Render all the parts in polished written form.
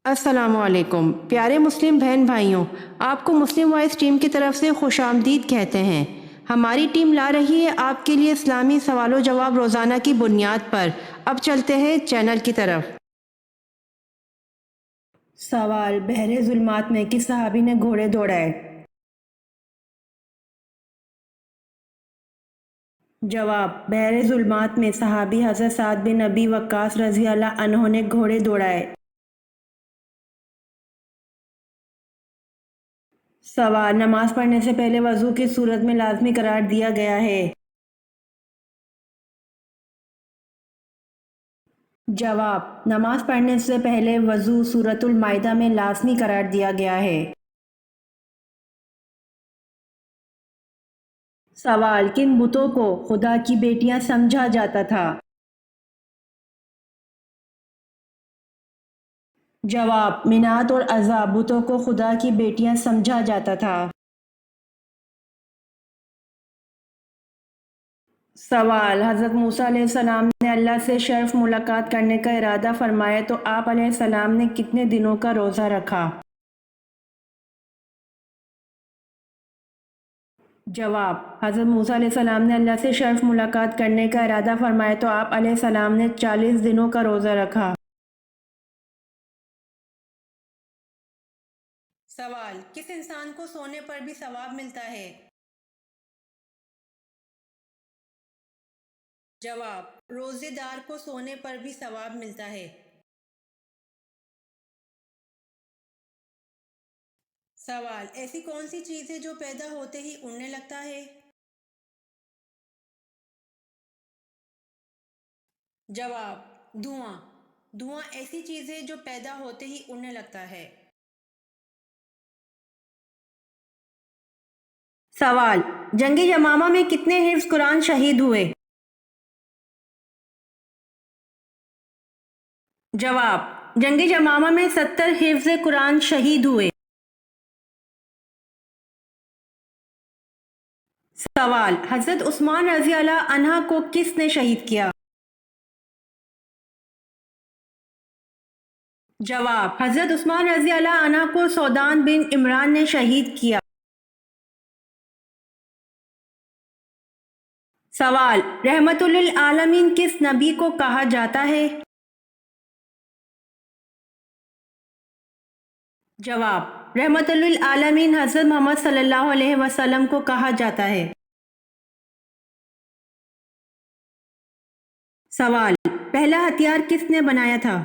السلام علیکم پیارے مسلم بہن بھائیوں، آپ کو مسلم وائس ٹیم کی طرف سے خوش آمدید کہتے ہیں۔ ہماری ٹیم لا رہی ہے آپ کے لیے اسلامی سوال و جواب روزانہ کی بنیاد پر۔ اب چلتے ہیں چینل کی طرف۔ سوال: بحر ظلمات میں کس صحابی نے گھوڑے دوڑائے؟ جواب: بحر ظلمات میں صحابی حضرت سعد بن ابی وقاص رضی اللہ عنہ نے گھوڑے دوڑائے۔ سوال: نماز پڑھنے سے پہلے وضو کس صورت میں لازمی قرار دیا گیا ہے؟ جواب: نماز پڑھنے سے پہلے وضو سورۃ المائدہ میں لازمی قرار دیا گیا ہے۔ سوال: کن بتوں کو خدا کی بیٹیاں سمجھا جاتا تھا؟ جواب: منات اور عزا بتوں کو خدا کی بیٹیاں سمجھا جاتا تھا۔ سوال: حضرت موسیٰ علیہ السلام نے اللہ سے شرف ملاقات کرنے کا ارادہ فرمایا تو آپ علیہ السلام نے کتنے دنوں کا روزہ رکھا؟ جواب: حضرت موسیٰ علیہ السلام نے اللہ سے شرف ملاقات کرنے کا ارادہ فرمایا تو آپ علیہ السلام نے 40 دنوں کا روزہ رکھا۔ سوال: کس انسان کو سونے پر بھی ثواب ملتا ہے؟ جواب: روزے دار کو سونے پر بھی ثواب ملتا ہے۔ سوال: ایسی کون سی چیز ہے جو پیدا ہوتے ہی اڑنے لگتا ہے؟ جواب: دھواں۔ دھواں ایسی چیز ہے جو پیدا ہوتے ہی اڑنے لگتا ہے۔ سوال: جنگ یمامہ میں کتنے حفظ قرآن شہید ہوئے؟ جواب: جنگ یمامہ میں 70 حفظ قرآن شہید ہوئے۔ سوال: حضرت عثمان رضی اللہ عنہ کو کس نے شہید کیا؟ جواب: حضرت عثمان رضی اللہ عنہ کو سودان بن عمران نے شہید کیا۔ سوال: رحمت للعالمین کس نبی کو کہا جاتا ہے؟ جواب: رحمت للعالمین حضرت محمد صلی اللہ علیہ وسلم کو کہا جاتا ہے۔ سوال: پہلا ہتھیار کس نے بنایا تھا؟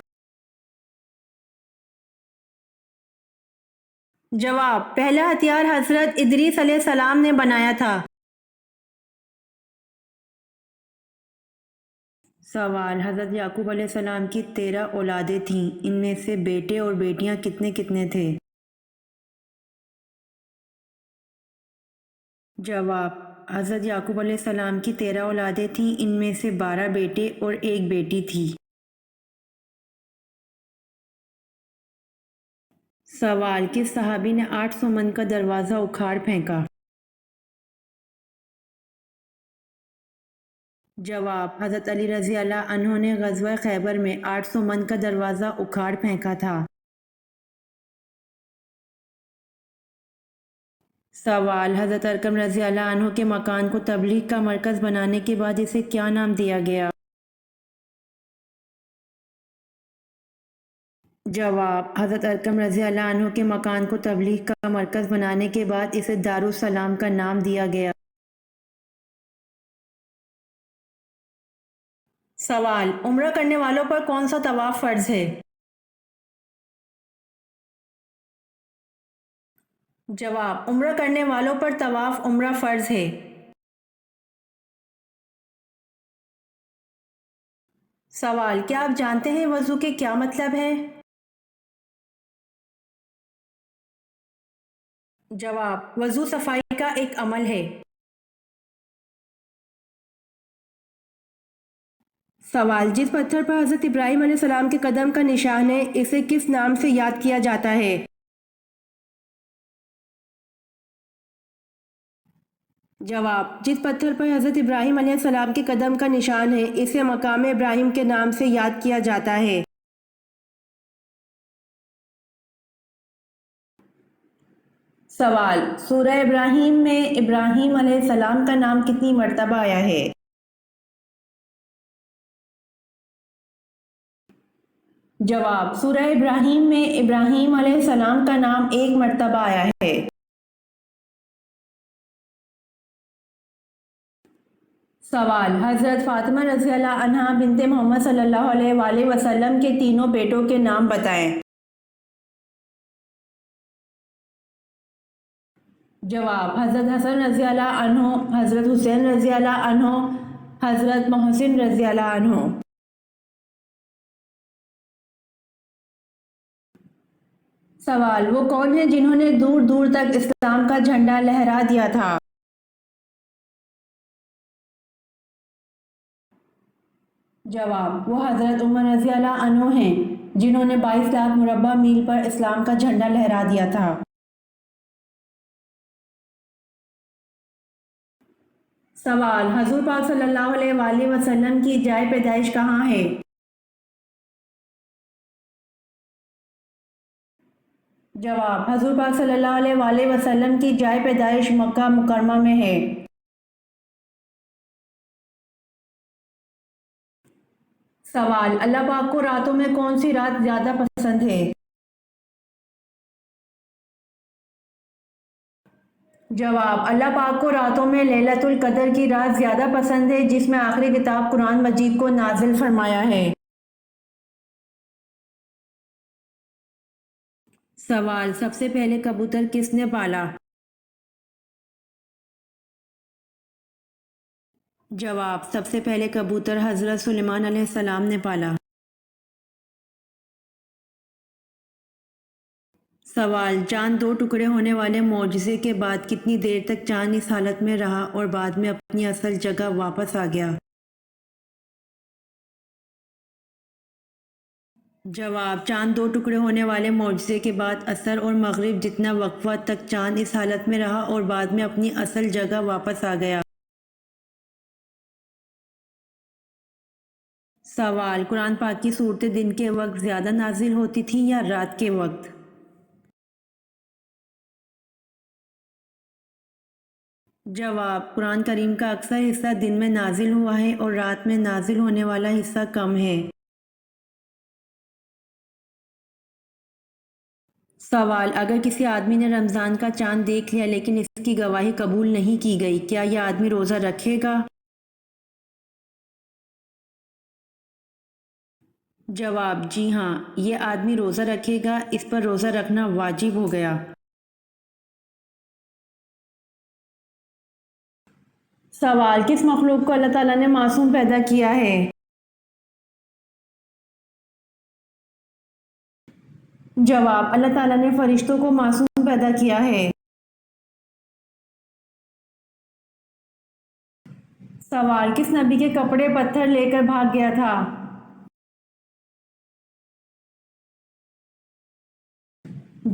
جواب: پہلا ہتھیار حضرت ادریس علیہ السلام نے بنایا تھا۔ سوال: حضرت یعقوب علیہ السلام کی 13 اولادیں تھیں، ان میں سے بیٹے اور بیٹیاں کتنے کتنے تھے؟ جواب: حضرت یعقوب علیہ السلام کی 13 اولادیں تھیں، ان میں سے 12 بیٹے اور 1 بیٹی تھی۔ سوال: کس صحابی نے 800 من کا دروازہ اکھاڑ پھینکا؟ جواب: حضرت علی رضی اللہ عنہ نے غزوہ خیبر میں 800 من کا دروازہ اکھاڑ پھینکا تھا۔ سوال: حضرت ارقم رضی اللہ عنہ کے مکان کو تبلیغ کا مرکز بنانے کے بعد اسے کیا نام دیا گیا؟ جواب: حضرت ارقم رضی اللہ عنہ کے مکان کو تبلیغ کا مرکز بنانے کے بعد اسے دارالسلام کا نام دیا گیا۔ سوال: عمرہ کرنے والوں پر کون سا طواف فرض ہے؟ جواب: عمرہ کرنے والوں پر طواف عمرہ فرض ہے۔ سوال: کیا آپ جانتے ہیں وضو کے کیا مطلب ہے؟ جواب: وضو صفائی کا ایک عمل ہے۔ سوال: جس پتھر پر حضرت ابراہیم علیہ السلام کے قدم کا نشان ہے اسے کس نام سے یاد کیا جاتا ہے؟ جواب: جس پتھر پر حضرت ابراہیم علیہ السلام کے قدم کا نشان ہے اسے مقام ابراہیم کے نام سے یاد کیا جاتا ہے۔ سوال، سورہ ابراہیم میں ابراہیم علیہ السلام کا نام کتنی مرتبہ آیا ہے؟ جواب، سورہ ابراہیم میں ابراہیم علیہ السلام کا نام ایک مرتبہ آیا ہے۔ سوال، حضرت فاطمہ رضی اللہ عنہا بنت محمد صلی اللہ علیہ وآلہ وسلم کے تینوں بیٹوں کے نام بتائیں۔ جواب، حضرت حسن رضی اللہ عنہ، حضرت حسین رضی اللہ عنہ، حضرت محسن رضی اللہ عنہ۔ سوال، وہ کون ہیں جنہوں نے دور دور تک اسلام کا جھنڈا لہرا دیا تھا؟ جواب، وہ حضرت عمر رضی اللہ عنہ ہیں جنہوں نے 22 لاکھ مربع میل پر اسلام کا جھنڈا لہرا دیا تھا۔ سوال، حضور پاک صلی اللہ علیہ وآلہ وسلم کی جائے پیدائش کہاں ہے؟ جواب، حضور پاک صلی اللہ علیہ وآلہ وسلم کی جائے پیدائش مکہ مکرمہ میں ہے۔ سوال، اللہ پاک کو راتوں میں کون سی رات زیادہ پسند ہے؟ جواب، اللہ پاک کو راتوں میں لیلۃ القدر کی رات زیادہ پسند ہے جس میں آخری کتاب قرآن مجید کو نازل فرمایا ہے۔ سوال، سب سے پہلے کبوتر کس نے پالا؟ جواب، سب سے پہلے کبوتر حضرت سلیمان علیہ السلام نے پالا۔ سوال، چاند دو ٹکڑے ہونے والے معجزے کے بعد کتنی دیر تک چاند اس حالت میں رہا اور بعد میں اپنی اصل جگہ واپس آ گیا؟ جواب، چاند دو ٹکڑے ہونے والے معجزے کے بعد عصر اور مغرب جتنا وقفہ تک چاند اس حالت میں رہا اور بعد میں اپنی اصل جگہ واپس آ گیا۔ سوال، قرآن پاک کی صورتیں دن کے وقت زیادہ نازل ہوتی تھیں یا رات کے وقت؟ جواب، قرآن کریم کا اکثر حصہ دن میں نازل ہوا ہے اور رات میں نازل ہونے والا حصہ کم ہے۔ سوال، اگر کسی آدمی نے رمضان کا چاند دیکھ لیا لیکن اس کی گواہی قبول نہیں کی گئی، کیا یہ آدمی روزہ رکھے گا؟ جواب، جی ہاں، یہ آدمی روزہ رکھے گا، اس پر روزہ رکھنا واجب ہو گیا۔ سوال، کس مخلوق کو اللہ تعالیٰ نے معصوم پیدا کیا ہے؟ جواب، اللہ تعالیٰ نے فرشتوں کو معصوم پیدا کیا ہے۔ سوال، کس نبی کے کپڑے پتھر لے کر بھاگ گیا تھا؟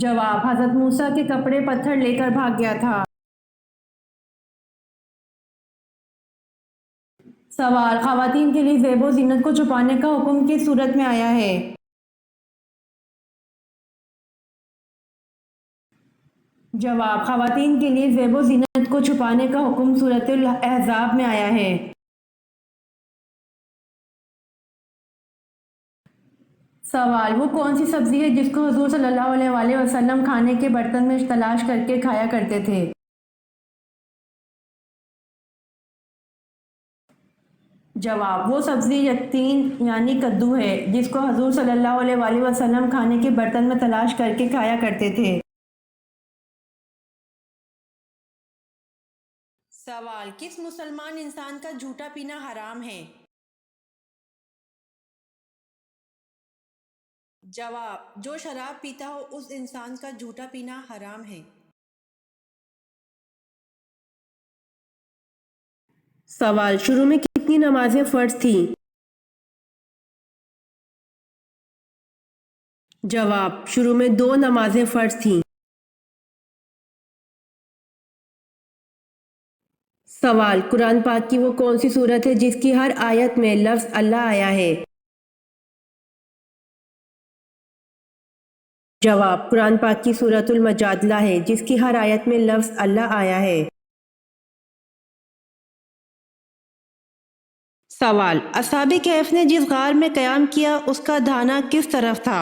جواب، حضرت موسیٰ کے کپڑے پتھر لے کر بھاگ گیا تھا۔ سوال، خواتین کے لیے زیب و زینت کو چھپانے کا حکم کس صورت میں آیا ہے؟ جواب، خواتین کے لیے زیب و زینت کو چھپانے کا حکم سورۃ الاحزاب میں آیا ہے۔ سوال، وہ کون سی سبزی ہے جس کو حضور صلی اللہ علیہ وآلہ وسلم کھانے کے برتن میں تلاش کر کے کھایا کرتے تھے؟ جواب، وہ سبزی یقطین یعنی کدو ہے جس کو حضور صلی اللہ علیہ وآلہ وسلم کھانے کے برتن میں تلاش کر کے کھایا کرتے تھے۔ سوال، کس مسلمان انسان کا جھوٹا پینا حرام ہے؟ جواب، جو شراب پیتا ہو اس انسان کا جھوٹا پینا حرام ہے۔ سوال، شروع میں کتنی نمازیں فرض تھیں؟ جواب، شروع میں 2 نمازیں فرض تھیں۔ سوال، قرآن پاک کی وہ کون سی صورت ہے جس کی ہر آیت میں لفظ اللہ آیا ہے؟ جواب قرآن پاک کی سورۃ المجادلہ ہے جس کی ہر آیت میں لفظ اللہ آیا ہے۔ سوال، اصحاب کہف نے جس غار میں قیام کیا اس کا دھانا کس طرف تھا؟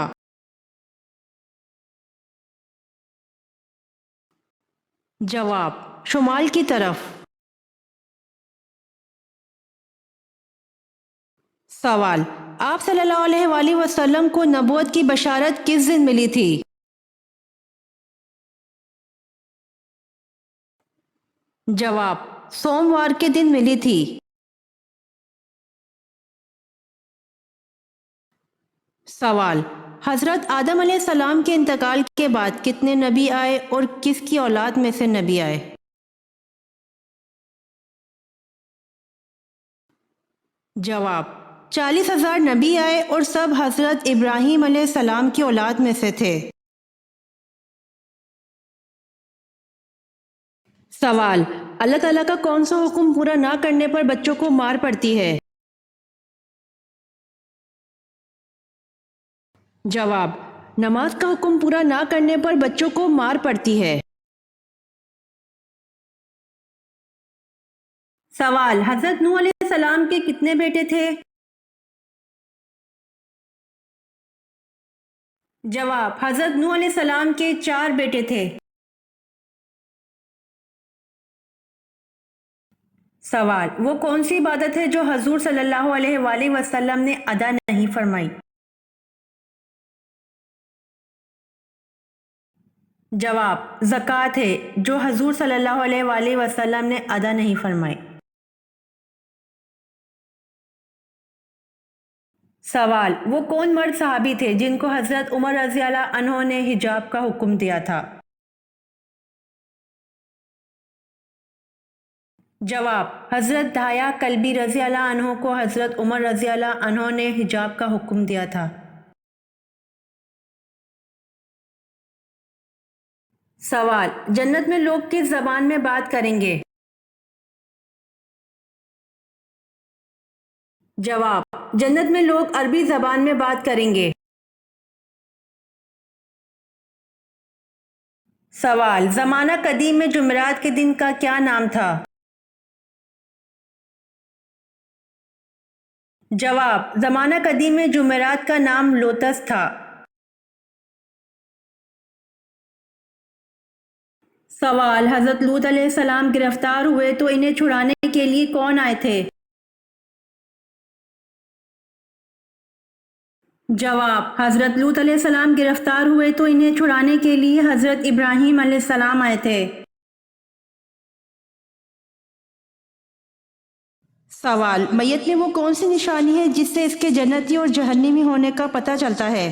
جواب شمال کی طرف۔ سوال، آپ صلی اللہ علیہ وآلہ وسلم کو نبوت کی بشارت کس دن ملی تھی؟ جواب سوموار کے دن ملی تھی۔ سوال، حضرت آدم علیہ السلام کے انتقال کے بعد کتنے نبی آئے اور کس کی اولاد میں سے نبی آئے؟ جواب 40,000 نبی آئے اور سب حضرت ابراہیم علیہ السلام کی اولاد میں سے تھے۔ سوال، اللہ تعالیٰ کا کون سا حکم پورا نہ کرنے پر بچوں کو مار پڑتی ہے؟ جواب نماز کا حکم پورا نہ کرنے پر بچوں کو مار پڑتی ہے۔ سوال، حضرت نوح علیہ السلام کے کتنے بیٹے تھے؟ جواب حضرت نوح علیہ السلام کے 4 بیٹے تھے۔ سوال، وہ کون سی عبادت ہے جو حضور صلی اللہ علیہ وآلہ وسلم نے ادا نہیں فرمائی؟ جواب زکوٰۃ ہے جو حضور صلی اللہ علیہ وآلہ وسلم نے ادا نہیں فرمائی۔ سوال، وہ کون مرد صحابی تھے جن کو حضرت عمر رضی اللہ عنہ نے حجاب کا حکم دیا تھا؟ جواب حضرت دھایا کلبی رضی اللہ عنہ کو حضرت عمر رضی اللہ عنہ نے حجاب کا حکم دیا تھا۔ سوال، جنت میں لوگ کس زبان میں بات کریں گے؟ جواب جنت میں لوگ عربی زبان میں بات کریں گے۔ سوال، زمانہ قدیم میں جمعرات کے دن کا کیا نام تھا؟ جواب زمانہ قدیم میں جمعرات کا نام لوتس تھا۔ سوال، حضرت لوط علیہ السلام گرفتار ہوئے تو انہیں چھڑانے کے لیے کون آئے تھے؟ جواب حضرت لوط علیہ السلام گرفتار ہوئے تو انہیں چھڑانے کے لیے حضرت ابراہیم علیہ السلام آئے تھے۔ سوال، میت میں وہ کون سی نشانی ہے جس سے اس کے جنتی اور جہنمی ہونے کا پتہ چلتا ہے؟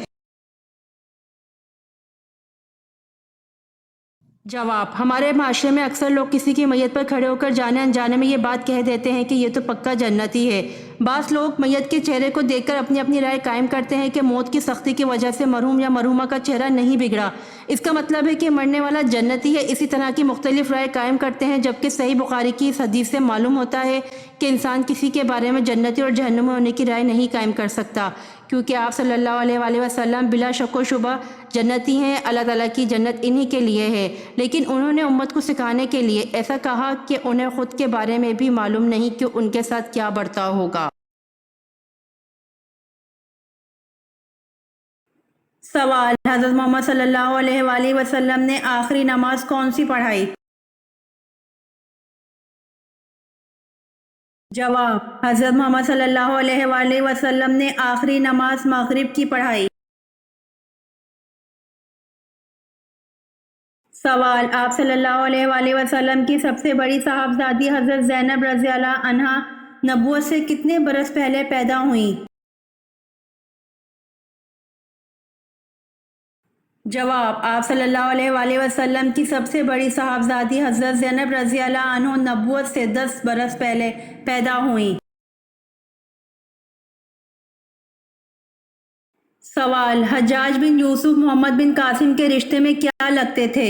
جواب ہمارے معاشرے میں اکثر لوگ کسی کی میت پر کھڑے ہو کر جانے انجانے میں یہ بات کہہ دیتے ہیں کہ یہ تو پکا جنتی ہے۔ بعض لوگ میت کے چہرے کو دیکھ کر اپنی اپنی رائے قائم کرتے ہیں کہ موت کی سختی کی وجہ سے مرحوم یا مرحومہ کا چہرہ نہیں بگڑا، اس کا مطلب ہے کہ مرنے والا جنتی ہے۔ اسی طرح کی مختلف رائے قائم کرتے ہیں، جبکہ صحیح بخاری کی اس حدیث سے معلوم ہوتا ہے کہ انسان کسی کے بارے میں جنتی اور جہنمی ہونے کی رائے نہیں قائم کر سکتا، کیونکہ آپ صلی اللہ علیہ وآلہ وسلم بلا شک و شبہ جنتی ہیں۔ اللہ تعالیٰ کی جنت انہی کے لیے ہے، لیکن انہوں نے امت کو سکھانے کے لیے ایسا کہا کہ انہیں خود کے بارے میں بھی معلوم نہیں کہ ان کے ساتھ کیا برتاؤ ہوگا۔ سوال، حضرت محمد صلی اللہ علیہ وآلہ وسلم نے آخری نماز کون سی پڑھائی؟ جواب حضرت محمد صلی اللہ علیہ وآلہ وسلم نے آخری نماز مغرب کی پڑھائی۔ سوال، آپ صلی اللہ علیہ وآلہ وسلم کی سب سے بڑی صاحبزادی حضرت زینب رضی اللہ عنہا نبوت سے کتنے برس پہلے پیدا ہوئیں؟ جواب آپ صلی اللہ علیہ وآلہ وسلم کی سب سے بڑی صاحبزادی حضرت زینب رضی اللہ عنہ نبوت سے 10 برس پہلے پیدا ہوئیں۔ سوال، حجاج بن یوسف محمد بن قاسم کے رشتے میں کیا لگتے تھے؟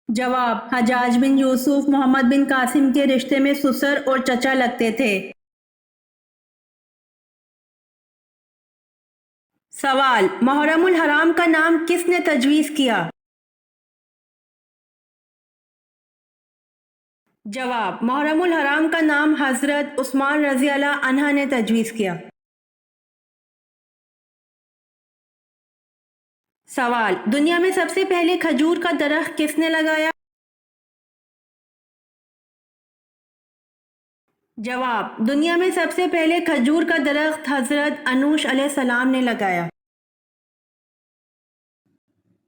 جواب حجاج بن یوسف محمد بن قاسم کے رشتے میں سسر اور چچا لگتے تھے۔ سوال، محرم الحرام کا نام کس نے تجویز کیا؟ جواب، محرم الحرام کا نام حضرت عثمان رضی اللہ عنہ نے تجویز کیا۔ سوال، دنیا میں سب سے پہلے کھجور کا درخت کس نے لگایا؟ جواب، دنیا میں سب سے پہلے کھجور کا درخت حضرت انوش علیہ السلام نے لگایا۔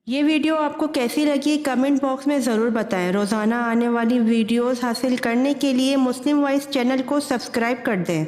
یہ ویڈیو آپ کو کیسی لگی کمنٹ باکس میں ضرور بتائیں۔ روزانہ آنے والی ویڈیوز حاصل کرنے کے لیے مسلم وائس چینل کو سبسکرائب کر دیں۔